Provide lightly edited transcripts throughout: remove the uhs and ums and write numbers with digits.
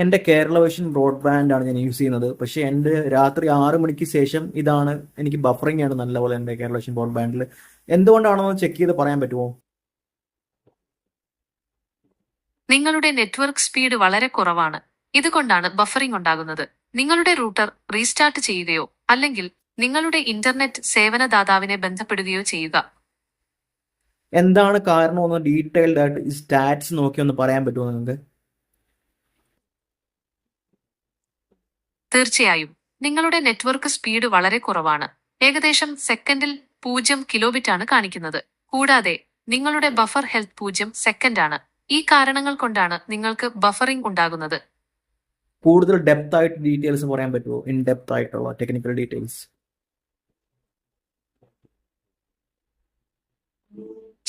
എൻ്റെ Kerala vision broadband ആണ് ഞാൻ യൂസ് ചെയ്യുന്നത്. പക്ഷേ എൻ്റെ രാത്രി 6 മണിക്ക് ശേഷം ഇതാണ് എനിക്ക് ബഫറിംഗ് ആണ് നല്ലപോലെ എൻ്റെ കേരള വിഷൻ ബ്രോഡ്ബാൻഡിൽ. എന്തുകൊണ്ടാണെന്ന് ചെക്ക് ചെയ്ത് പറയാൻ പറ്റുമോ? നിങ്ങളുടെ നെറ്റ്വർക്ക് സ്പീഡ് വളരെ കുറവാണ്. ഇതുകൊണ്ടാണ് ബഫറിംഗ് ഉണ്ടാകുന്നത്. നിങ്ങളുടെ റൂട്ടർ റീസ്റ്റാർട്ട് ചെയ്യുകയോ അല്ലെങ്കിൽ നിങ്ങളുടെ ഇന്റർനെറ്റ് സേവനദാതാവിനെ ബന്ധപ്പെടുകയോ ചെയ്യുക. എന്താണ് കാരണം ഒന്ന് ഡീറ്റെയിൽഡ് ആയിട്ട് ഈ സ്റ്റാറ്റ്സ് നോക്കി ഒന്ന് പറയാൻ പറ്റുമോ നിങ്ങൾക്ക്? തീർച്ചയായും നിങ്ങളുടെ നെറ്റ്വർക്ക് സ്പീഡ് വളരെ കുറവാണ്. ഏകദേശം സെക്കൻഡിൽ 0 കിലോബിറ്റ് ആണ് കാണിക്കുന്നത്. കൂടാതെ നിങ്ങളുടെ ബഫർ ഹെൽത്ത് 0 സെക്കൻഡ് ആണ്. ഈ കാരണങ്ങൾ കൊണ്ടാണ് നിങ്ങൾക്ക് ബഫറിംഗ് ഉണ്ടാകുന്നത്. കൂടുതൽ ഡെപ്ത് ആയിട്ട് ഡീറ്റെയിൽസ് പറയാൻ പറ്റുമോ? ഇൻ ഡെപ്ത് ആയിട്ടുള്ള ടെക്നിക്കൽ ഡീറ്റെയിൽസ്.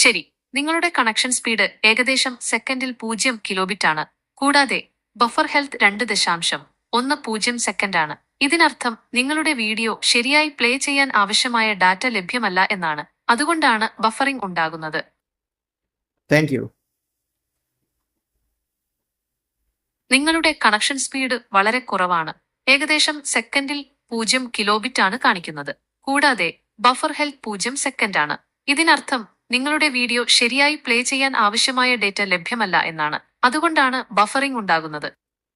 ശരി, നിങ്ങളുടെ കണക്ഷൻ സ്പീഡ് ഏകദേശം സെക്കൻഡിൽ 0 കിലോബിറ്റ് ആണ്. കൂടാതെ ബഫർ ഹെൽത്ത് 2.10 സെക്കൻഡ് ആണ്. ഇതിനർത്ഥം നിങ്ങളുടെ വീഡിയോ ശരിയായി പ്ലേ ചെയ്യാൻ ആവശ്യമായ ഡാറ്റ ലഭ്യമല്ല എന്നാണ്. അതുകൊണ്ടാണ് ബഫറിംഗ് ഉണ്ടാകുന്നത്. Thank you. നിങ്ങളുടെ കണക്ഷൻ സ്പീഡ് വളരെ കുറവാണ്. ഏകദേശം സെക്കൻഡിൽ 0 കിലോബിറ്റ് ആണ് കാണിക്കുന്നത്. കൂടാതെ ബഫർ ഹെൽത്ത് 0 സെക്കൻഡ് ആണ്. ഇതിനർത്ഥം നിങ്ങളുടെ വീഡിയോ ശരിയായി പ്ലേ ചെയ്യാൻ ആവശ്യമായ ഡേറ്റ ലഭ്യമല്ല എന്നാണ്. അതുകൊണ്ടാണ് ബഫറിംഗ് ഉണ്ടാകുന്നത്.